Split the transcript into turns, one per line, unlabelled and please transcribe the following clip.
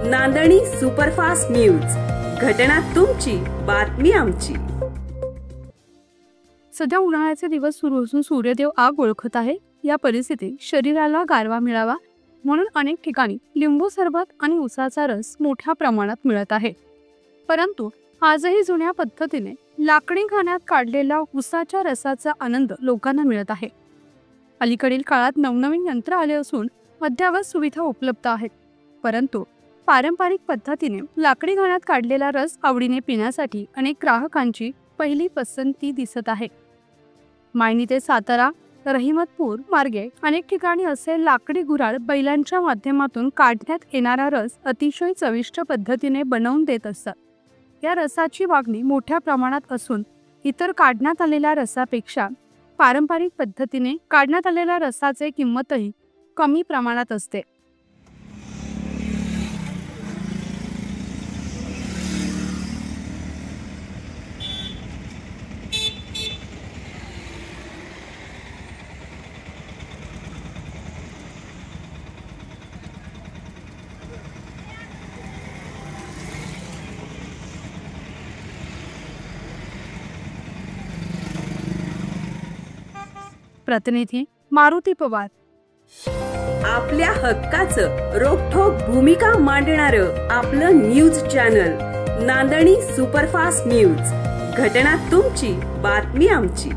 नांदणी superfast news, घटना तुमची, बातमी आमची।
सध्या उन्हाळ्याचे दिवस सुरू असून सूर्यदेव आग ओळखत आहे। या परिस्थितीत शरीराला गारवा मिळावा म्हणून अनेक ठिकाणी लिंबू सरबत आणि उसाचा रस मोठ्या प्रमाणात मिळत आहे। परंतु आजही जुन्या पद्धतीने लाकडी घाण्यात काढलेल्या उसाच्या रसाचा आनंद लोकांना मिळत आहे। अलीकडील काळात नवनवीन यंत्र आले असून अद्ययावत सुविधा उपलब्ध आहेत, परंतु पारंपरिक पद्धतीने लाकडी घाण्यात काढलेला रस आवडीने पिण्यासाठी अनेक ग्राहकांची पहिली पसंती दिसत आहे। मायनी ते सातारा, रहिमतपूर मार्गे अनेक ठिकाणी असे लाकडी गुऱ्हाळ बैलांच्या माध्यमातून काढण्यात येणारा रस अतिशय चविष्ट पद्धतीने बनवून देत असतात। या रसाची मागणी मोठ्या प्रमाणात असून इतर काढण्यात आलेल्या रसापेक्षा पारंपरिक पद्धतीने काढण्यात आलेल्या रसाचे किंमतही कमी प्रमाणात असते। प्रतिनिधी मारुती पवार।
आपल्या हक्काचं रोखठोक भूमिका मांडणारं आपलं न्यूज चॅनल नांदणी सुपरफास्ट न्यूज, घटना तुमची, बातमी आमची।